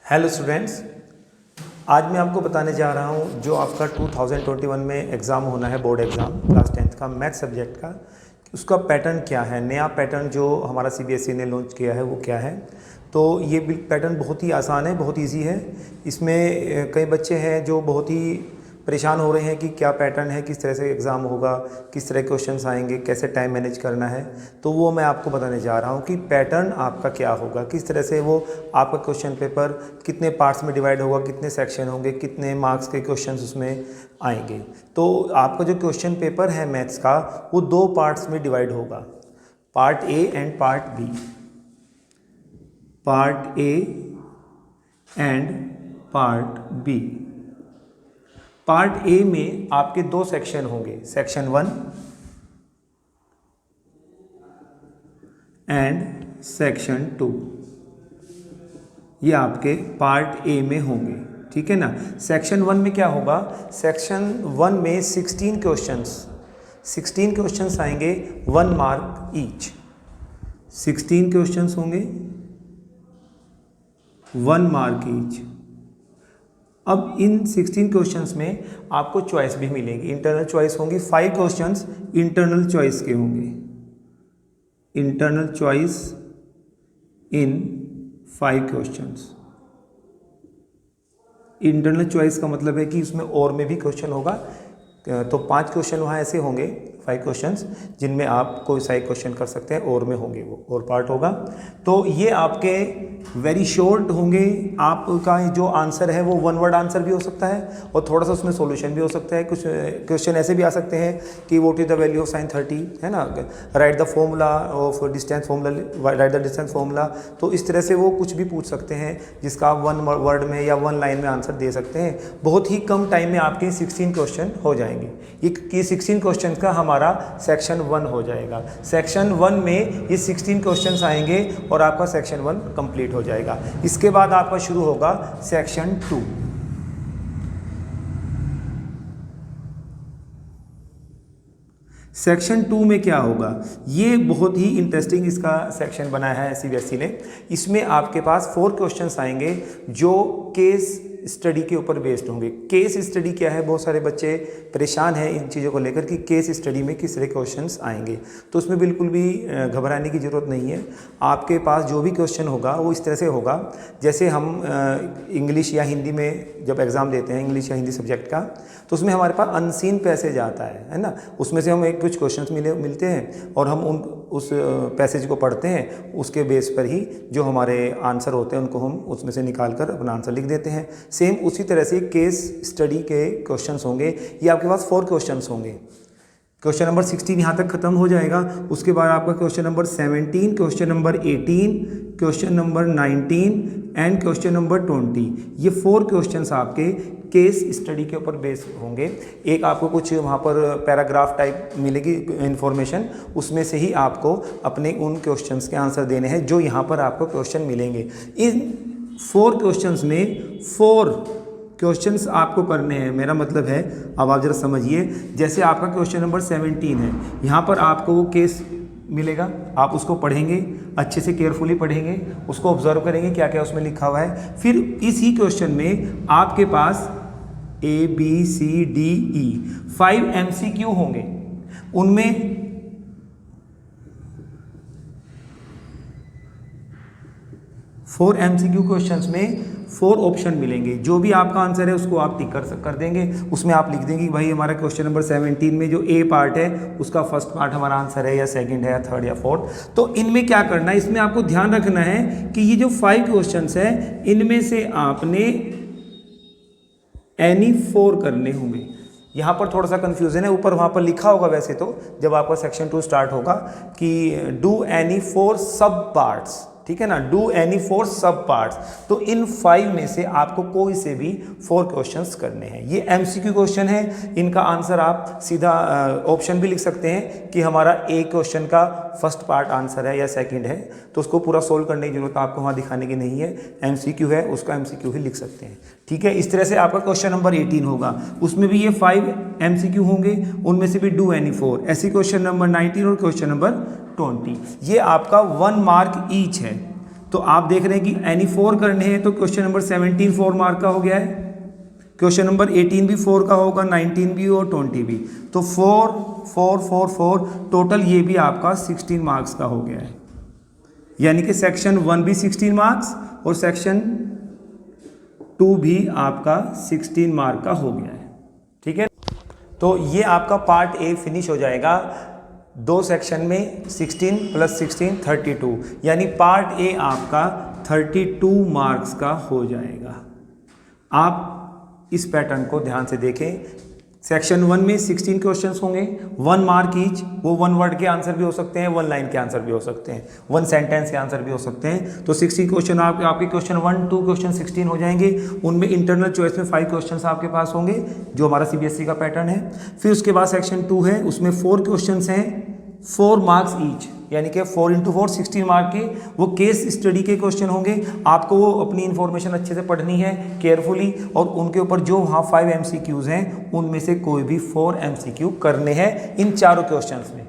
Hello students, आज मैं आपको बताने जा रहा हूँ जो आपका 2021 में एग्ज़ाम होना है, बोर्ड एग्ज़ाम क्लास 10th का मैथ सब्जेक्ट का, उसका पैटर्न क्या है। नया पैटर्न जो हमारा सीबीएसई ने लॉन्च किया है वो क्या है। तो ये पैटर्न बहुत ही आसान है, बहुत इजी है। इसमें कई बच्चे हैं जो बहुत ही परेशान हो रहे हैं कि क्या पैटर्न है, किस तरह से एग्ज़ाम होगा, किस तरह के क्वेश्चंस आएंगे, कैसे टाइम मैनेज करना है। तो वो मैं आपको बताने जा रहा हूँ कि पैटर्न आपका क्या होगा, किस तरह से वो आपका क्वेश्चन पेपर कितने पार्ट्स में डिवाइड होगा, कितने सेक्शन होंगे, कितने मार्क्स के क्वेश्चंस उसमें आएंगे। तो आपका जो क्वेश्चन पेपर है मैथ्स का वो 2 पार्ट्स में डिवाइड होगा, part A and part B. Part A and part B. Part A में आपके 2 सेक्शन होंगे, सेक्शन 1 एंड सेक्शन 2। ये आपके पार्ट ए में होंगे, ठीक है ना। सेक्शन 1 में क्या होगा, सेक्शन 1 में 16 क्वेश्चंस आएंगे, 1 मार्क ईच। 16 क्वेश्चंस होंगे, 1 मार्क ईच। अब इन 16 क्वेश्चंस में आपको चॉइस भी मिलेगी, इंटरनल चॉइस होंगी। 5 क्वेश्चंस इंटरनल चॉइस के होंगे, internal choice in 5 questions. Internal choice का मतलब है कि उसमें और में भी क्वेश्चन होगा। तो 5 क्वेश्चन वहाँ ऐसे होंगे, 5 क्वेश्चंस, जिनमें आप कोई सा एक क्वेश्चन कर सकते हैं, और में होंगे, वो और पार्ट होगा। तो ये आपके वेरी शॉर्ट होंगे। आपका जो आंसर है वो 1 वर्ड आंसर भी हो सकता है और थोड़ा सा उसमें सॉल्यूशन भी हो सकता है। कुछ क्वेश्चन ऐसे भी आ सकते हैं कि what is the value of sin 30, है ना, right the formula of distance formula, right the distance formula. तो इस तरह से वो कुछ भी पूछ सकते हैं जिसका आप 1 वर्ड में या 1 लाइन में आंसर दे सकते हैं। बहुत ही कम टाइम में आपके 16 क्वेश्चन हो जाएंगे। ये 16 क्वेश्चन का हमारा सेक्शन 1 हो जाएगा। सेक्शन 1 में ये 16 क्वेश्चंस आएंगे और आपका सेक्शन 1 कंप्लीट हो जाएगा। इसके बाद आपका शुरू होगा सेक्शन 2। सेक्शन 2 में क्या होगा, ये बहुत ही इंटरेस्टिंग इसका सेक्शन बनाया है सीबीएसई ने। इसमें आपके पास 4 क्वेश्चंस आएंगे जो केस स्टडी के ऊपर बेस्ड होंगे। केस स्टडी क्या है, बहुत सारे बच्चे परेशान हैं इन चीज़ों को लेकर कि केस स्टडी में किस तरह के क्वेश्चंस आएंगे। तो उसमें बिल्कुल भी घबराने की ज़रूरत नहीं है। आपके पास जो भी क्वेश्चन होगा वो इस तरह से होगा, जैसे हम इंग्लिश या हिंदी में जब एग्ज़ाम देते हैं, इंग्लिश या हिंदी सब्जेक्ट का, तो उसमें हमारे पास अनसीन पैसेज आता है ना। उसमें से हम कुछ क्वेश्चंस मिलते हैं और हम उस पैसेज को पढ़ते हैं। उसके बेस पर ही जो हमारे आंसर होते हैं उनको हम उसमें से निकाल कर अपना आंसर लिख देते हैं। सेम उसी तरह से केस स्टडी के क्वेश्चंस होंगे। ये आपके पास 4 क्वेश्चंस होंगे। क्वेश्चन नंबर 16 यहाँ तक खत्म हो जाएगा। उसके बाद आपका question number 17, question number 18, question number 19 and question number 20। ये 4 क्वेश्चंस आपके केस स्टडी के ऊपर बेस होंगे। एक आपको कुछ वहाँ पर पैराग्राफ टाइप मिलेगी इन्फॉर्मेशन, उसमें से ही आपको अपने उन क्वेश्चंस के आंसर देने हैं जो यहाँ पर आपको क्वेश्चन मिलेंगे। इन 4 क्वेश्चंस में 4 क्वेश्चंस आपको करने हैं। मेरा मतलब है, अब आप जरा समझिए, जैसे आपका क्वेश्चन नंबर 17 है, यहाँ पर आपको वो केस मिलेगा, आप उसको पढ़ेंगे, अच्छे से केयरफुली पढ़ेंगे, उसको ऑब्जर्व करेंगे क्या क्या उसमें लिखा हुआ है। फिर इसी क्वेश्चन में आपके पास ABCDE 5 MCQ होंगे। उनमें 4 MCQ क्वेश्चंस में 4 ऑप्शन मिलेंगे। जो भी आपका आंसर है उसको आप टिक कर देंगे। उसमें आप लिख देंगे कि भाई हमारा क्वेश्चन नंबर 17 में जो ए पार्ट है उसका फर्स्ट पार्ट हमारा आंसर है, या सेकंड है, या थर्ड, या फोर्थ। तो इनमें क्या करना है, इसमें आपको ध्यान रखना है कि ये जो 5 क्वेश्चंस है इनमें से आपने एनी 4 करने होंगे। यहाँ पर थोड़ा सा कन्फ्यूजन है, ऊपर वहाँ पर लिखा होगा वैसे तो जब आपका सेक्शन 2 स्टार्ट होगा कि डू एनी 4 सब पार्ट्स, ठीक है ना, डू एनी 4 सब पार्ट्स। तो इन 5 में से आपको कोई से भी 4 क्वेश्चंस करने हैं। ये MCQ क्वेश्चन है, इनका आंसर आप सीधा ऑप्शन भी लिख सकते हैं कि हमारा ए क्वेश्चन का फर्स्ट पार्ट आंसर है या सेकंड है, तो उसको पूरा सोल्व करने की जरूरत आपको वहाँ दिखाने की नहीं है। MCQ है, उसका MCQ ही लिख सकते हैं, ठीक है। इस तरह से आपका क्वेश्चन नंबर 18 होगा, उसमें भी ये 5 MCQ होंगे, उनमें से भी डू एनी 4। ऐसे क्वेश्चन नंबर 19 और क्वेश्चन नंबर 20, ये आपका 1 मार्क ईच है। तो आप देख रहे हैं कि एनी 4 करने हैं, तो क्वेश्चन नंबर 17 4 मार्क का हो गया है, क्वेश्चन नंबर 18 भी 4 का होगा, 19 भी और 20 भी, तो 4 4 4 4 टोटल ये भी आपका 16 मार्क्स का हो गया है। यानी कि सेक्शन 1 भी 16 मार्क्स और सेक्शन 2 भी आपका 16 मार्क का हो गया है। ठीक है, तो ये आपका पार्ट ए फिनिश हो जाएगा 2 सेक्शन में, 16 + 16 32, यानी पार्ट ए आपका 32 मार्क्स का हो जाएगा। आप इस पैटर्न को ध्यान से देखें। सेक्शन 1 में 16 क्वेश्चंस होंगे, 1 मार्क ईच, वो 1 वर्ड के आंसर भी हो सकते हैं, 1 लाइन के आंसर भी हो सकते हैं, 1 सेंटेंस के आंसर भी हो सकते हैं। तो 16 क्वेश्चन आपके क्वेश्चन 1 2 क्वेश्चन 16 हो जाएंगे। उनमें इंटरनल चॉइस में 5 क्वेश्चंस आपके पास होंगे, जो हमारा सीबीएसई का पैटर्न है। फिर उसके बाद सेक्शन 2 है, उसमें 4 क्वेश्चंस हैं, 4 मार्क्स ईच, यानी कि 4 × 4 16 मार्क के वो केस स्टडी के क्वेश्चन होंगे। आपको वो अपनी इन्फॉर्मेशन अच्छे से पढ़नी है केयरफुली, और उनके ऊपर जो वहाँ 5 MCQs हैं उनमें से कोई भी 4 MCQ करने हैं इन चारों क्वेश्चंस में।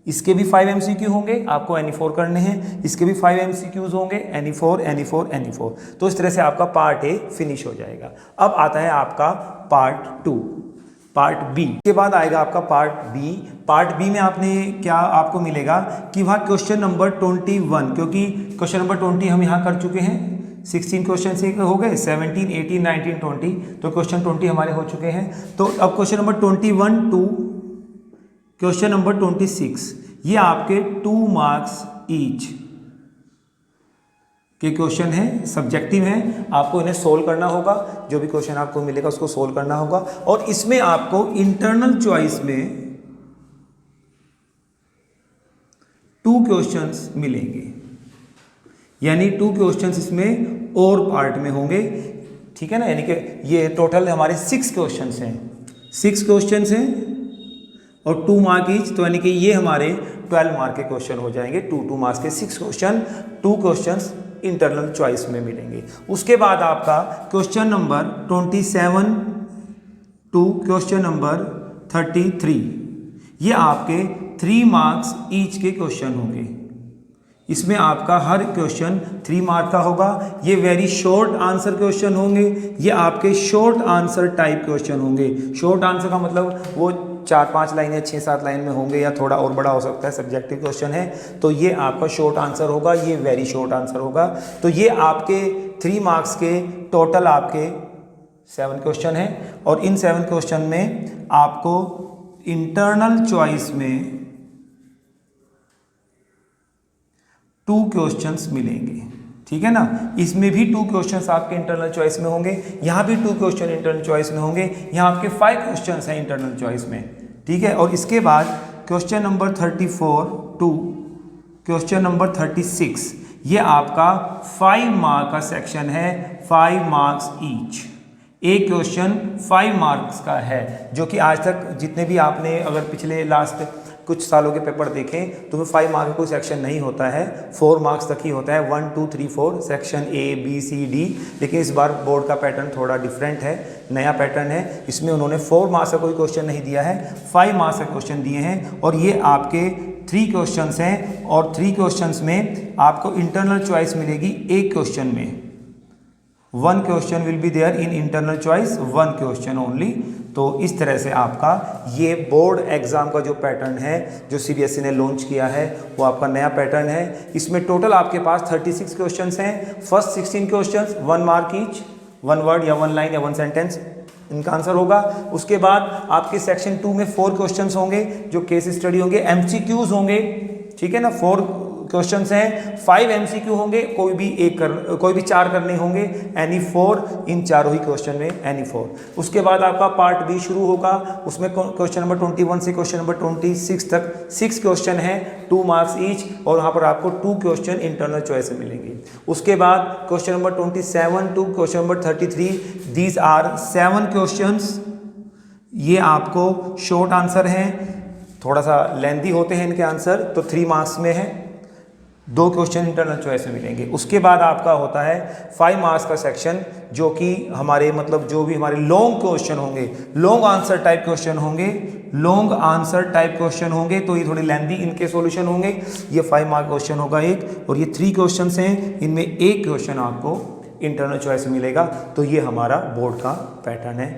इसके भी 5 MCQ होंगे, आपको एनी 4 करने हैं, इसके भी 5 MCQs होंगे, एनी 4 एनी 4 एनी 4। तो इस तरह से आपका पार्ट ए फिनिश हो जाएगा। अब आता है आपका पार्ट 2, पार्ट बी के बाद आएगा आपका पार्ट बी। पार्ट बी में आपने क्या आपको मिलेगा कि वहाँ क्वेश्चन नंबर 21, क्योंकि क्वेश्चन नंबर 20 हम यहाँ कर चुके हैं, 16 क्वेश्चन से हो गए, 17 18 19 20, तो क्वेश्चन 20 हमारे हो चुके हैं। तो अब question number 21 to question number 26, ये आपके 2 मार्क्स ईच के क्वेश्चन हैं, सब्जेक्टिव हैं, आपको इन्हें सोल्व करना होगा। जो भी क्वेश्चन आपको मिलेगा उसको सोल्व करना होगा, और इसमें आपको इंटरनल चॉइस में 2 क्वेश्चंस मिलेंगे, यानी 2 क्वेश्चंस इसमें और पार्ट में होंगे। ठीक है ना, यानी कि ये टोटल हमारे 6 क्वेश्चंस हैं, 6 क्वेश्चंस हैं और 2 मार्क ईच, तो यानी कि ये हमारे 12 मार्क के क्वेश्चन हो जाएंगे। 2 मार्क्स के 6 क्वेश्चन, 2 क्वेश्चंस इंटरनल चॉइस में मिलेंगे। उसके बाद आपका question number 27 to question number 33, ये आपके 3 मार्क्स ईच के क्वेश्चन होंगे। इसमें आपका हर क्वेश्चन 3 मार्क का होगा। ये वेरी शॉर्ट आंसर क्वेश्चन होंगे, ये आपके शॉर्ट आंसर टाइप क्वेश्चन होंगे। शॉर्ट आंसर का मतलब वो 4-5 लाइन या 6-7 लाइन में होंगे, या थोड़ा और बड़ा हो सकता है, सब्जेक्टिव क्वेश्चन है, तो ये आपका शॉर्ट आंसर होगा, ये वेरी शॉर्ट आंसर होगा। तो ये आपके 3 मार्क्स के टोटल आपके 7 क्वेश्चन हैं, और इन 7 क्वेश्चन में आपको इंटरनल चॉइस में 2 क्वेश्चंस मिलेंगे। ठीक है ना, इसमें भी 2 क्वेश्चंस आपके इंटरनल चॉइस में होंगे, यहाँ भी 2 क्वेश्चन इंटरनल चॉइस में होंगे, यहाँ आपके 5 क्वेश्चंस हैं इंटरनल चॉइस में। ठीक है, और इसके बाद question number 34 to question number 36, ये आपका 5 मार्क का सेक्शन है, 5 मार्क्स ईच। एक क्वेश्चन 5 मार्क्स का है, जो कि आज तक जितने भी आपने अगर पिछले लास्ट कुछ सालों के पेपर देखें तो 5 मार्क्स का कोई सेक्शन नहीं होता है, 4 मार्क्स तक ही होता है, 1 2 3 4 section A B C D। लेकिन इस बार बोर्ड का पैटर्न थोड़ा डिफरेंट है, नया पैटर्न है, इसमें उन्होंने 4 मार्क्स का कोई क्वेश्चन नहीं दिया है, 5 मार्क्स का क्वेश्चन दिए हैं। और ये आपके 3 क्वेश्चंस हैं, और 3 क्वेश्चंस में आपको इंटरनल चॉइस मिलेगी एक क्वेश्चन में। 1 question will be there in internal choice, 1 question only. तो इस तरह से आपका ये बोर्ड एग्जाम का जो पैटर्न है जो सीबीएसई ने लॉन्च किया है वो आपका नया पैटर्न है। इसमें टोटल आपके पास 36 क्वेश्चंस हैं। First 16 questions 1 mark each, 1 word या 1 लाइन या 1 सेंटेंस इनका आंसर होगा। उसके बाद आपके सेक्शन 2 में 4 क्वेश्चंस होंगे जो केस स्टडी होंगे, एमसीक्यूज होंगे। ठीक है ना, 4 क्वेश्चंस हैं, 5 एमसीक्यू होंगे, कोई भी 4 करने होंगे, एनी 4, इन चारों ही क्वेश्चन में एनी 4। उसके बाद आपका पार्ट बी शुरू होगा, उसमें क्वेश्चन नंबर 21 से क्वेश्चन नंबर 26 तक 6 क्वेश्चन हैं, 2 मार्क्स ईच, और वहाँ पर आपको 2 क्वेश्चन इंटरनल चॉइस से मिलेंगे। उसके बाद question number 27 to question number 33, these are 7 questions. ये आपको शॉर्ट आंसर हैं, थोड़ा सा लेंथी होते हैं इनके आंसर, तो 3 मार्क्स में है। 2 क्वेश्चन इंटरनल चॉइस में मिलेंगे। उसके बाद आपका होता है 5 मार्क्स का सेक्शन, जो कि हमारे मतलब जो भी हमारे लॉन्ग क्वेश्चन होंगे, लॉन्ग आंसर टाइप क्वेश्चन होंगे, लॉन्ग आंसर टाइप क्वेश्चन होंगे, तो ये थोड़ी लेंथी इनके सॉल्यूशन होंगे। ये 5 मार्क क्वेश्चन होगा एक, और ये 3 क्वेश्चन हैं, इनमें एक क्वेश्चन आपको इंटरनल चॉइस में मिलेगा। तो ये हमारा बोर्ड का पैटर्न है।